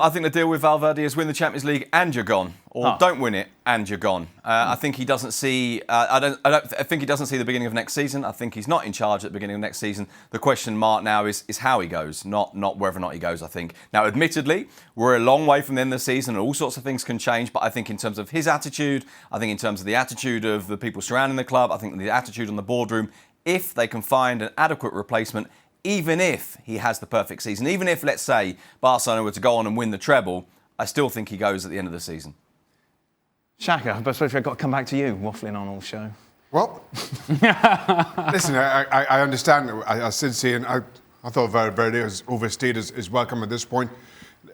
I think the deal with Valverde is win the Champions League and you're gone, or don't win it and you're gone. I think he doesn't see. I think he doesn't see the beginning of next season. I think he's not in charge at the beginning of next season. The question mark now is how he goes, not whether or not he goes. I think now, admittedly, we're a long way from the end of the season, and all sorts of things can change. But I think in terms of his attitude, I think in terms of the attitude of the people surrounding the club, I think the attitude on the boardroom, if they can find an adequate replacement. Even if he has the perfect season, even if, let's say, Barcelona were to go on and win the treble, I still think he goes at the end of the season. Shaka, but I've got to come back to you, waffling on all show. Well, listen, I understand. I still saying I thought Valverde has overstayed his welcome at this point.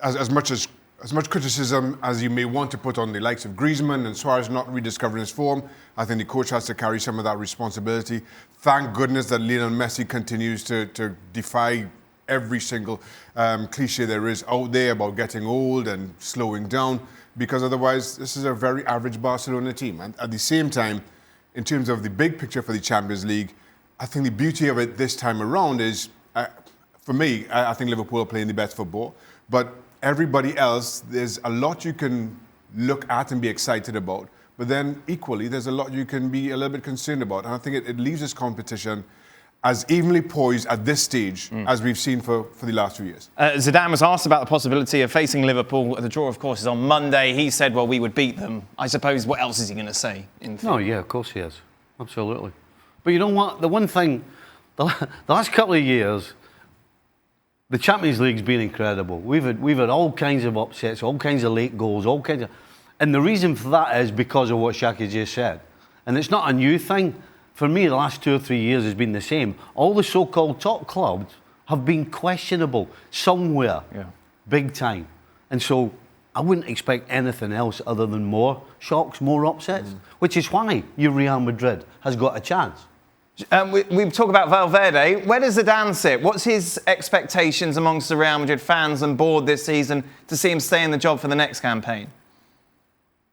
As much criticism as you may want to put on the likes of Griezmann and Suarez not rediscovering his form, I think the coach has to carry some of that responsibility. Thank goodness that Lionel Messi continues to defy every single cliche there is out there about getting old and slowing down, because otherwise this is a very average Barcelona team. And at the same time, in terms of the big picture for the Champions League, I think the beauty of it this time around is, for me, I think Liverpool are playing the best football, but everybody else, there's a lot you can look at and be excited about. But then equally, there's a lot you can be a little bit concerned about. And I think it leaves this competition as evenly poised at this stage as we've seen for the last few years. Zidane was asked about the possibility of facing Liverpool. The draw, of course, is on Monday. He said, well, we would beat them. I suppose, what else is he going to say? No, yeah, of course he is. Absolutely. But you know what? The one thing, the last couple of years, the Champions League's been incredible. We've had all kinds of upsets, all kinds of late goals, all kinds of... And the reason for that is because of what Shaka just said. And it's not a new thing. For me, the last 2 or 3 years has been the same. All the so-called top clubs have been questionable somewhere, big time. And so I wouldn't expect anything else other than more shocks, more upsets, which is why your Real Madrid has got a chance. We talk about Valverde. Where does Zidane sit? What's his expectations amongst the Real Madrid fans and board this season to see him stay in the job for the next campaign?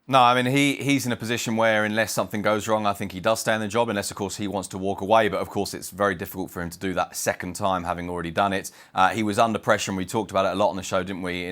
No, I mean, he's in a position where unless something goes wrong, I think he does stay in the job, unless, of course, he wants to walk away. But, of course, it's very difficult for him to do that second time, having already done it. He was under pressure, and we talked about it a lot on the show, didn't we,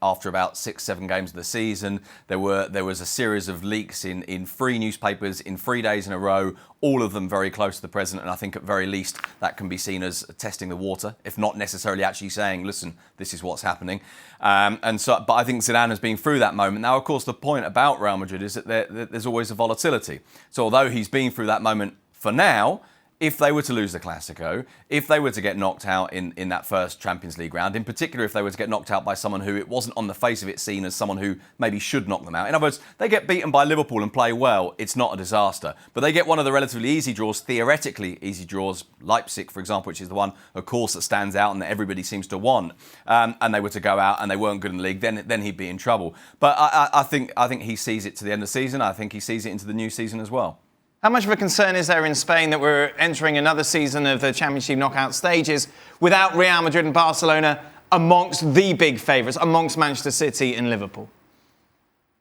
after about 6-7 games of the season. There was a series of leaks in 3 newspapers in 3 days in a row, all of them very close to the president, and I think at very least that can be seen as testing the water, if not necessarily actually saying, listen, this is what's happening. But I think Zidane has been through that moment. Now, of course, the point about Real Madrid is that there's always a volatility. So although he's been through that moment for now, if they were to lose the Clásico, if they were to get knocked out in that first Champions League round, in particular if they were to get knocked out by someone who it wasn't on the face of it seen as someone who maybe should knock them out. In other words, they get beaten by Liverpool and play well, it's not a disaster. But they get one of the relatively easy draws, theoretically easy draws, Leipzig, for example, which is the one, of course, that stands out and that everybody seems to want. And they were to go out and they weren't good in the league, then he'd be in trouble. But I think he sees it to the end of the season. I think he sees it into the new season as well. How much of a concern is there in Spain that we're entering another season of the Championship knockout stages without Real Madrid and Barcelona amongst the big favourites, amongst Manchester City and Liverpool?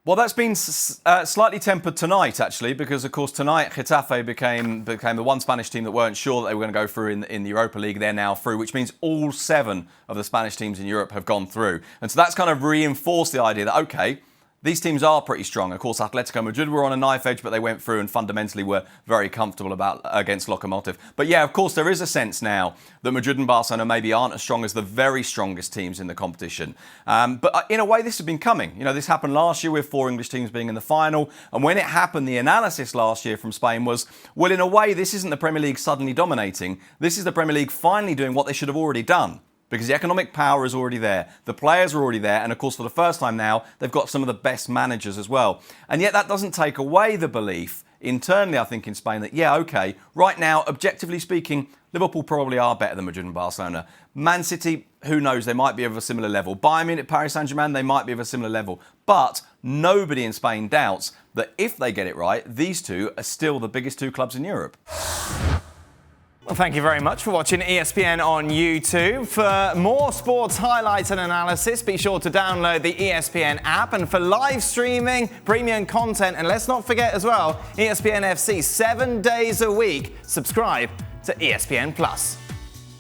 Well, that's been slightly tempered tonight, actually, because, of course, tonight Getafe became the one Spanish team that weren't sure that they were going to go through in the Europa League. They're now through, which means all 7 of the Spanish teams in Europe have gone through. And so that's kind of reinforced the idea that, OK, these teams are pretty strong. Of course, Atletico Madrid were on a knife edge, but they went through and fundamentally were very comfortable against Lokomotiv. But yeah, of course, there is a sense now that Madrid and Barcelona maybe aren't as strong as the very strongest teams in the competition. But in a way, this has been coming. You know, this happened last year with 4 English teams being in the final. And when it happened, the analysis last year from Spain was, well, in a way, this isn't the Premier League suddenly dominating. This is the Premier League finally doing what they should have already done. Because the economic power is already there. The players are already there. And, of course, for the first time now, they've got some of the best managers as well. And yet that doesn't take away the belief internally, I think, in Spain that, yeah, OK, right now, objectively speaking, Liverpool probably are better than Madrid and Barcelona. Man City, who knows, they might be of a similar level. Bayern Munich, Paris Saint-Germain, they might be of a similar level. But nobody in Spain doubts that if they get it right, these 2 are still the biggest 2 clubs in Europe. Well, thank you very much for watching ESPN on YouTube. For more sports highlights and analysis, be sure to download the ESPN app. And for live streaming, premium content, and let's not forget as well, ESPNFC 7 days a week. Subscribe to ESPN+.